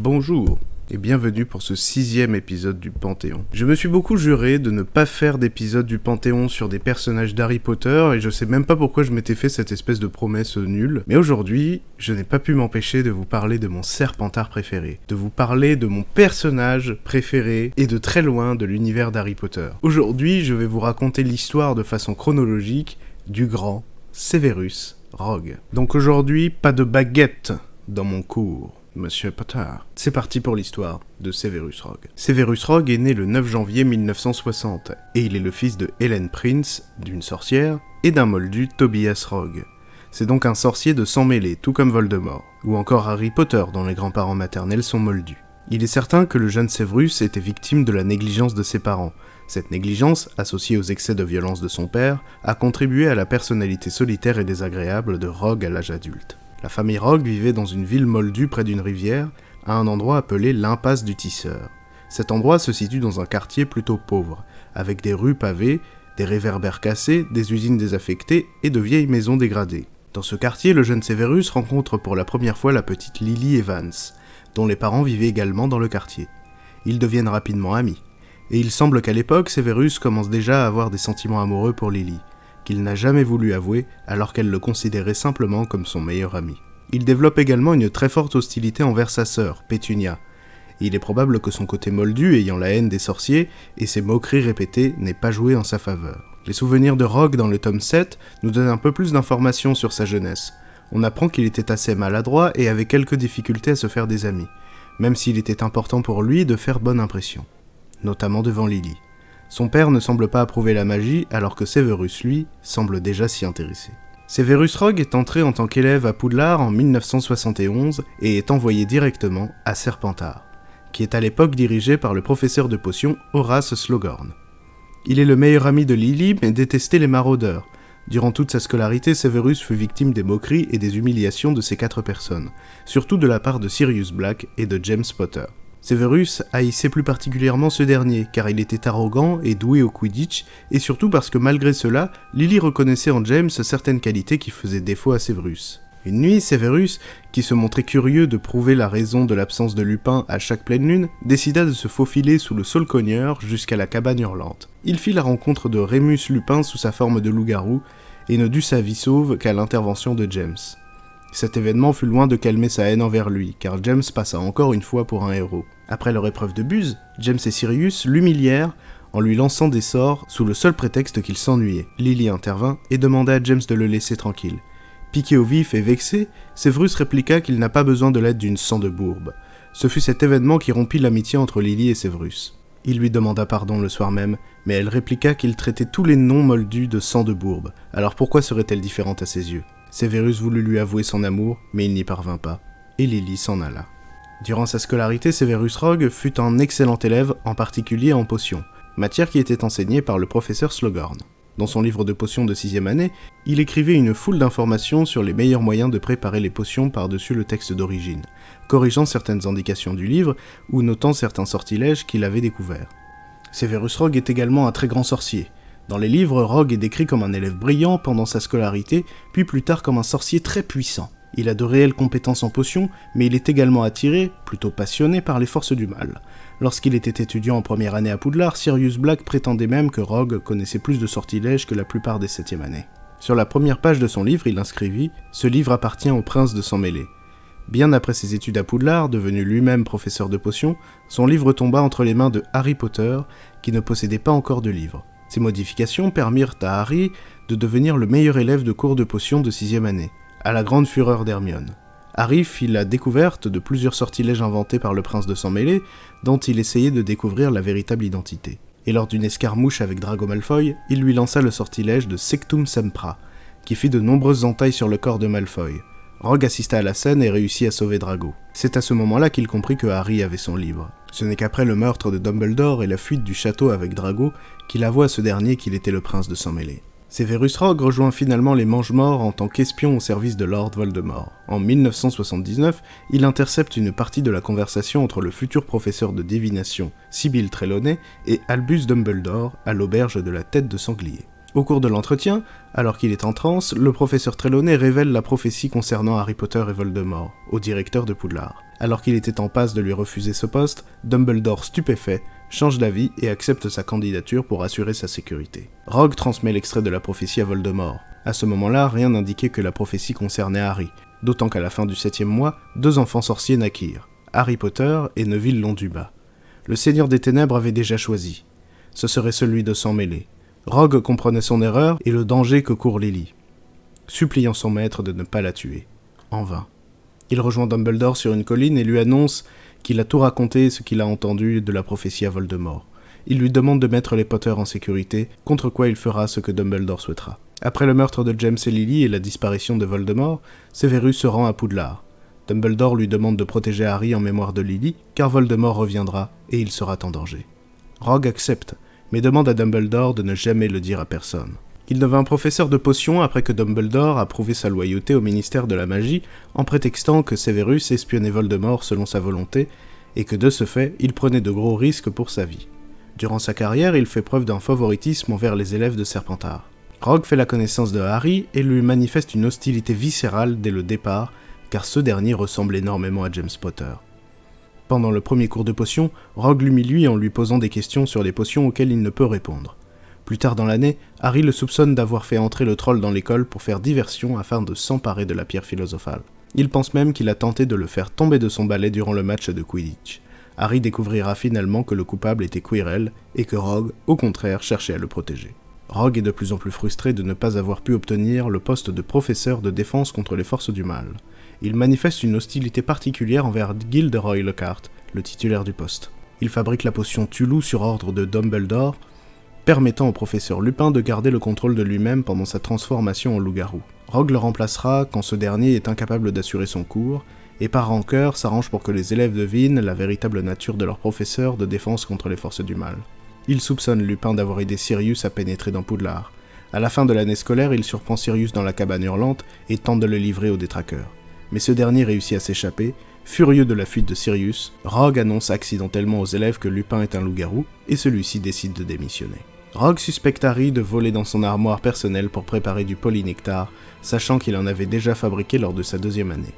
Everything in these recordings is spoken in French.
Bonjour et bienvenue pour ce 6e épisode du Panthéon. Je me suis beaucoup juré de ne pas faire d'épisode du Panthéon sur des personnages d'Harry Potter et je sais même pas pourquoi je m'étais fait cette espèce de promesse nulle. Mais aujourd'hui, je n'ai pas pu m'empêcher de vous parler de mon Serpentard préféré, de vous parler de mon personnage préféré et de très loin de l'univers d'Harry Potter. Aujourd'hui, je vais vous raconter l'histoire de façon chronologique du grand Severus Rogue. Donc aujourd'hui, pas de baguette dans mon cours, Monsieur Potter. C'est parti pour l'histoire de Severus Rogue. Severus Rogue est né le 9 janvier 1960, et il est le fils de Helen Prince, d'une sorcière, et d'un moldu Tobias Rogue. C'est donc un sorcier de sang mêlé, tout comme Voldemort, ou encore Harry Potter dont les grands-parents maternels sont moldus. Il est certain que le jeune Severus était victime de la négligence de ses parents. Cette négligence, associée aux excès de violence de son père, a contribué à la personnalité solitaire et désagréable de Rogue à l'âge adulte. La famille Rogue vivait dans une ville moldue près d'une rivière, à un endroit appelé l'impasse du Tisseur. Cet endroit se situe dans un quartier plutôt pauvre, avec des rues pavées, des réverbères cassés, des usines désaffectées et de vieilles maisons dégradées. Dans ce quartier, le jeune Severus rencontre pour la première fois la petite Lily Evans, dont les parents vivaient également dans le quartier. Ils deviennent rapidement amis, et il semble qu'à l'époque, Severus commence déjà à avoir des sentiments amoureux pour Lily, qu'il n'a jamais voulu avouer alors qu'elle le considérait simplement comme son meilleur ami. Il développe également une très forte hostilité envers sa sœur, Pétunia. Il est probable que son côté moldu, ayant la haine des sorciers, et ses moqueries répétées, n'aient pas joué en sa faveur. Les souvenirs de Rogue dans le tome 7 nous donnent un peu plus d'informations sur sa jeunesse. On apprend qu'il était assez maladroit et avait quelques difficultés à se faire des amis, même s'il était important pour lui de faire bonne impression, notamment devant Lily. Son père ne semble pas approuver la magie, alors que Severus, lui, semble déjà s'y intéresser. Severus Rogue est entré en tant qu'élève à Poudlard en 1971 et est envoyé directement à Serpentard, qui est à l'époque dirigé par le professeur de potions Horace Slughorn. Il est le meilleur ami de Lily, mais détestait les maraudeurs. Durant toute sa scolarité, Severus fut victime des moqueries et des humiliations de ces 4 personnes, surtout de la part de Sirius Black et de James Potter. Severus haïssait plus particulièrement ce dernier, car il était arrogant et doué au Quidditch, et surtout parce que malgré cela, Lily reconnaissait en James certaines qualités qui faisaient défaut à Severus. Une nuit, Severus, qui se montrait curieux de prouver la raison de l'absence de Lupin à chaque pleine lune, décida de se faufiler sous le saule cogneur jusqu'à la cabane hurlante. Il fit la rencontre de Rémus Lupin sous sa forme de loup-garou, et ne dut sa vie sauve qu'à l'intervention de James. Cet événement fut loin de calmer sa haine envers lui, car James passa encore une fois pour un héros. Après leur épreuve de buse, James et Sirius l'humilièrent en lui lançant des sorts sous le seul prétexte qu'il s'ennuyait. Lily intervint et demanda à James de le laisser tranquille. Piqué au vif et vexé, Severus répliqua qu'il n'a pas besoin de l'aide d'une sang de bourbe. Ce fut cet événement qui rompit l'amitié entre Lily et Severus. Il lui demanda pardon le soir même, mais elle répliqua qu'il traitait tous les noms moldus de sang de bourbe, alors pourquoi serait-elle différente à ses yeux ? Severus voulut lui avouer son amour, mais il n'y parvint pas, et Lily s'en alla. Durant sa scolarité, Severus Rogue fut un excellent élève, en particulier en potions, matière qui était enseignée par le professeur Slughorn. Dans son livre de potions de 6e année, il écrivait une foule d'informations sur les meilleurs moyens de préparer les potions par-dessus le texte d'origine, corrigeant certaines indications du livre ou notant certains sortilèges qu'il avait découverts. Severus Rogue est également un très grand sorcier. Dans les livres, Rogue est décrit comme un élève brillant pendant sa scolarité, puis plus tard comme un sorcier très puissant. Il a de réelles compétences en potions, mais il est également attiré, plutôt passionné, par les forces du mal. Lorsqu'il était étudiant en première année à Poudlard, Sirius Black prétendait même que Rogue connaissait plus de sortilèges que la plupart des 7e années. Sur la première page de son livre, il inscrivit « Ce livre appartient au prince de sang mêlé ». Bien après ses études à Poudlard, devenu lui-même professeur de potions, son livre tomba entre les mains de Harry Potter, qui ne possédait pas encore de livre. Ces modifications permirent à Harry de devenir le meilleur élève de cours de potions de 6e année, à la grande fureur d'Hermione. Harry fit la découverte de plusieurs sortilèges inventés par le prince de sang mêlé, dont il essayait de découvrir la véritable identité. Et lors d'une escarmouche avec Drago Malfoy, il lui lança le sortilège de Sectum Sempra, qui fit de nombreuses entailles sur le corps de Malfoy. Rogue assista à la scène et réussit à sauver Drago. C'est à ce moment-là qu'il comprit que Harry avait son livre. Ce n'est qu'après le meurtre de Dumbledore et la fuite du château avec Drago qu'il avoua à ce dernier qu'il était le prince de sang mêlé. Severus Rogue rejoint finalement les Mange-Morts en tant qu'espion au service de Lord Voldemort. En 1979, il intercepte une partie de la conversation entre le futur professeur de divination, Sybil Trelawney, et Albus Dumbledore à l'auberge de la Tête de Sanglier. Au cours de l'entretien, alors qu'il est en transe, le professeur Trelawney révèle la prophétie concernant Harry Potter et Voldemort, au directeur de Poudlard. Alors qu'il était en passe de lui refuser ce poste, Dumbledore, stupéfait, change d'avis et accepte sa candidature pour assurer sa sécurité. Rogue transmet l'extrait de la prophétie à Voldemort. À ce moment-là, rien n'indiquait que la prophétie concernait Harry, d'autant qu'à la fin du 7e mois, 2 enfants sorciers naquirent, Harry Potter et Neville Londubat. Le Seigneur des Ténèbres avait déjà choisi. Ce serait celui de s'en mêler. Rogue comprenait son erreur et le danger que court Lily, suppliant son maître de ne pas la tuer. En vain. Il rejoint Dumbledore sur une colline et lui annonce qu'il a tout raconté ce qu'il a entendu de la prophétie à Voldemort. Il lui demande de mettre les Potter en sécurité, contre quoi il fera ce que Dumbledore souhaitera. Après le meurtre de James et Lily et la disparition de Voldemort, Severus se rend à Poudlard. Dumbledore lui demande de protéger Harry en mémoire de Lily, car Voldemort reviendra et il sera en danger. Rogue accepte, mais demande à Dumbledore de ne jamais le dire à personne. Il devint professeur de potions après que Dumbledore a prouvé sa loyauté au ministère de la magie en prétextant que Severus espionnait Voldemort selon sa volonté et que de ce fait, il prenait de gros risques pour sa vie. Durant sa carrière, il fait preuve d'un favoritisme envers les élèves de Serpentard. Rogue fait la connaissance de Harry et lui manifeste une hostilité viscérale dès le départ, car ce dernier ressemble énormément à James Potter. Pendant le premier cours de potions, Rogue l'humilie en lui posant des questions sur les potions auxquelles il ne peut répondre. Plus tard dans l'année, Harry le soupçonne d'avoir fait entrer le troll dans l'école pour faire diversion afin de s'emparer de la pierre philosophale. Il pense même qu'il a tenté de le faire tomber de son balai durant le match de Quidditch. Harry découvrira finalement que le coupable était Quirrell et que Rogue, au contraire, cherchait à le protéger. Rogue est de plus en plus frustré de ne pas avoir pu obtenir le poste de professeur de défense contre les forces du mal. Il manifeste une hostilité particulière envers Gilderoy Lockhart, le titulaire du poste. Il fabrique la potion Tulou sur ordre de Dumbledore, permettant au professeur Lupin de garder le contrôle de lui-même pendant sa transformation en loup-garou. Rogue le remplacera quand ce dernier est incapable d'assurer son cours, et par rancœur s'arrange pour que les élèves devinent la véritable nature de leur professeur de défense contre les forces du mal. Il soupçonne Lupin d'avoir aidé Sirius à pénétrer dans Poudlard. À la fin de l'année scolaire, il surprend Sirius dans la cabane hurlante et tente de le livrer aux détraqueurs. Mais ce dernier réussit à s'échapper. Furieux de la fuite de Sirius, Rogue annonce accidentellement aux élèves que Lupin est un loup-garou, et celui-ci décide de démissionner. Rogue suspecte Harry de voler dans son armoire personnelle pour préparer du polynectar, sachant qu'il en avait déjà fabriqué lors de sa 2e année.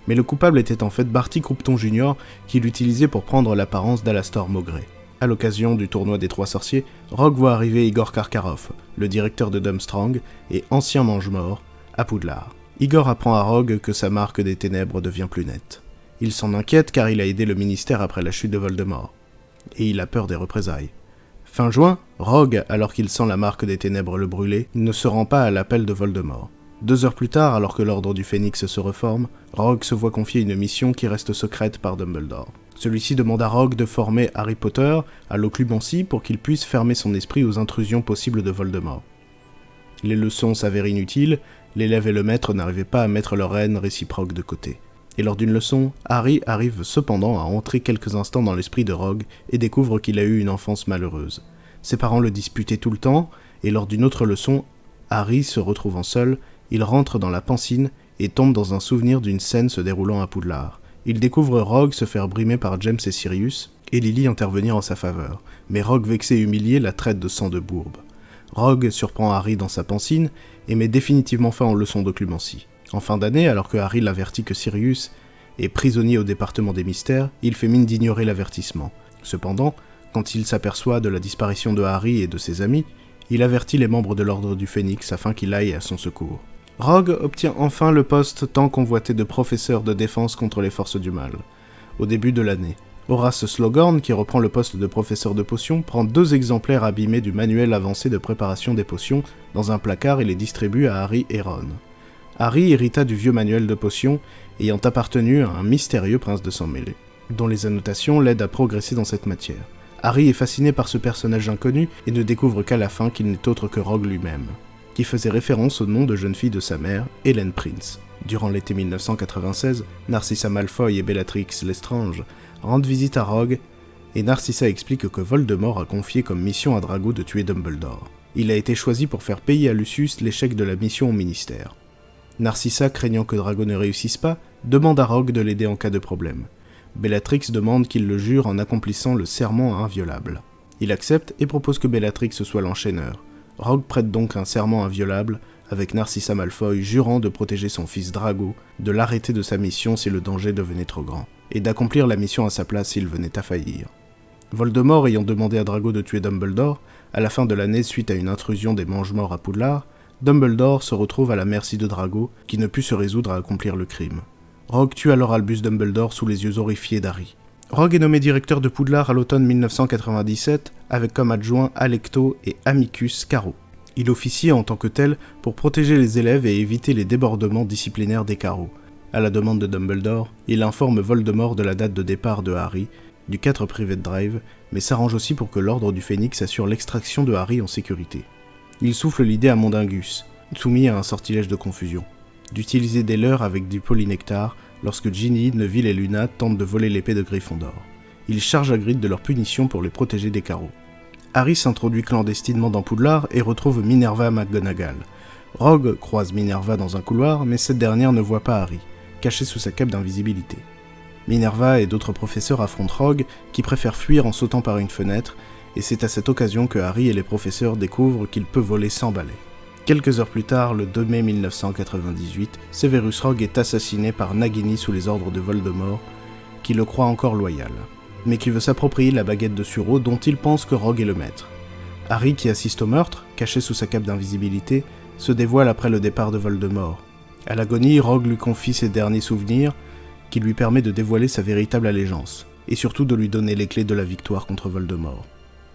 Mais le coupable était en fait Barty Croupton Jr., qui l'utilisait pour prendre l'apparence d'Alastor Maugrey. À l'occasion du tournoi des 3 sorciers, Rogue voit arriver Igor Karkaroff, le directeur de Durmstrang et ancien mange-mort, à Poudlard. Igor apprend à Rogue que sa marque des ténèbres devient plus nette. Il s'en inquiète car il a aidé le ministère après la chute de Voldemort. Et il a peur des représailles. Fin juin, Rogue, alors qu'il sent la marque des ténèbres le brûler, ne se rend pas à l'appel de Voldemort. 2 heures plus tard, alors que l'ordre du Phénix se reforme, Rogue se voit confier une mission qui reste secrète par Dumbledore. Celui-ci demande à Rogue de former Harry Potter à l'occlumencie pour qu'il puisse fermer son esprit aux intrusions possibles de Voldemort. Les leçons s'avèrent inutiles, l'élève et le maître n'arrivaient pas à mettre leur haine réciproque de côté. Et lors d'une leçon, Harry arrive cependant à entrer quelques instants dans l'esprit de Rogue et découvre qu'il a eu une enfance malheureuse. Ses parents le disputaient tout le temps, et lors d'une autre leçon, Harry se retrouvant seul, il rentre dans la pancine et tombe dans un souvenir d'une scène se déroulant à Poudlard. Il découvre Rogue se faire brimer par James et Sirius, et Lily intervenir en sa faveur, mais Rogue vexé et humilié la traite de sang de bourbe. Rogue surprend Harry dans sa pancine et met définitivement fin aux leçons d'occlumencie. En fin d'année, alors que Harry l'avertit que Sirius est prisonnier au département des mystères, il fait mine d'ignorer l'avertissement. Cependant, quand il s'aperçoit de la disparition de Harry et de ses amis, il avertit les membres de l'Ordre du Phénix afin qu'il aille à son secours. Rogue obtient enfin le poste tant convoité de professeur de défense contre les forces du mal. Au début de l'année, Horace Slughorn, qui reprend le poste de professeur de potions, prend 2 exemplaires abîmés du manuel avancé de préparation des potions dans un placard et les distribue à Harry et Ron. Harry hérita du vieux manuel de potions, ayant appartenu à un mystérieux prince de sang-mêlé, dont les annotations l'aident à progresser dans cette matière. Harry est fasciné par ce personnage inconnu et ne découvre qu'à la fin qu'il n'est autre que Rogue lui-même, qui faisait référence au nom de jeune fille de sa mère, Hélène Prince. Durant l'été 1996, Narcissa Malfoy et Bellatrix Lestrange rendent visite à Rogue, et Narcissa explique que Voldemort a confié comme mission à Drago de tuer Dumbledore. Il a été choisi pour faire payer à Lucius l'échec de la mission au ministère. Narcissa, craignant que Drago ne réussisse pas, demande à Rogue de l'aider en cas de problème. Bellatrix demande qu'il le jure en accomplissant le serment inviolable. Il accepte et propose que Bellatrix soit l'enchaîneur. Rogue prête donc un serment inviolable avec Narcissa Malfoy jurant de protéger son fils Drago, de l'arrêter de sa mission si le danger devenait trop grand, et d'accomplir la mission à sa place s'il venait à faillir. Voldemort ayant demandé à Drago de tuer Dumbledore, à la fin de l'année suite à une intrusion des Mange-Morts à Poudlard, Dumbledore se retrouve à la merci de Drago, qui ne put se résoudre à accomplir le crime. Rogue tue alors Albus Dumbledore sous les yeux horrifiés d'Harry. Rogue est nommé directeur de Poudlard à l'automne 1997, avec comme adjoints Alecto et Amicus Carro. Il officie en tant que tel pour protéger les élèves et éviter les débordements disciplinaires des carreaux. À la demande de Dumbledore, il informe Voldemort de la date de départ de Harry, du 4 Private Drive, mais s'arrange aussi pour que l'Ordre du Phénix assure l'extraction de Harry en sécurité. Il souffle l'idée à Mondingus, soumis à un sortilège de confusion, d'utiliser des leurres avec du polynectar lorsque Ginny, Neville et Luna tentent de voler l'épée de Gryffondor. Il charge Hagrid de leur punition pour les protéger des carreaux. Harry s'introduit clandestinement dans Poudlard et retrouve Minerva McGonagall. Rogue croise Minerva dans un couloir, mais cette dernière ne voit pas Harry, caché sous sa cape d'invisibilité. Minerva et d'autres professeurs affrontent Rogue, qui préfère fuir en sautant par une fenêtre, et c'est à cette occasion que Harry et les professeurs découvrent qu'il peut voler sans balai. Quelques heures plus tard, le 2 mai 1998, Severus Rogue est assassiné par Nagini sous les ordres de Voldemort, qui le croit encore loyal, mais qui veut s'approprier la baguette de Suro dont il pense que Rogue est le maître. Harry, qui assiste au meurtre, caché sous sa cape d'invisibilité, se dévoile après le départ de Voldemort. À l'agonie, Rogue lui confie ses derniers souvenirs, qui lui permet de dévoiler sa véritable allégeance, et surtout de lui donner les clés de la victoire contre Voldemort.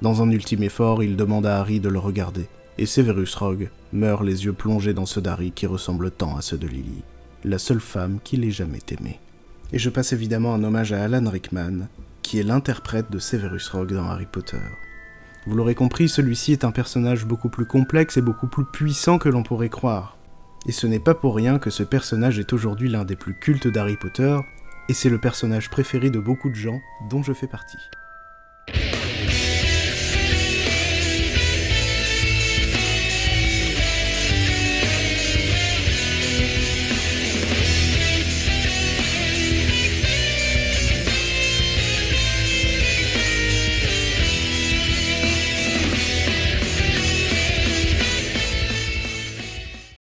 Dans un ultime effort, il demande à Harry de le regarder, et Severus Rogue meurt les yeux plongés dans ceux d'Harry qui ressemblent tant à ceux de Lily, la seule femme qu'il ait jamais aimée. Et je passe évidemment un hommage à Alan Rickman, qui est l'interprète de Severus Rogue dans Harry Potter. Vous l'aurez compris, celui-ci est un personnage beaucoup plus complexe et beaucoup plus puissant que l'on pourrait croire. Et ce n'est pas pour rien que ce personnage est aujourd'hui l'un des plus cultes d'Harry Potter, et c'est le personnage préféré de beaucoup de gens, dont je fais partie.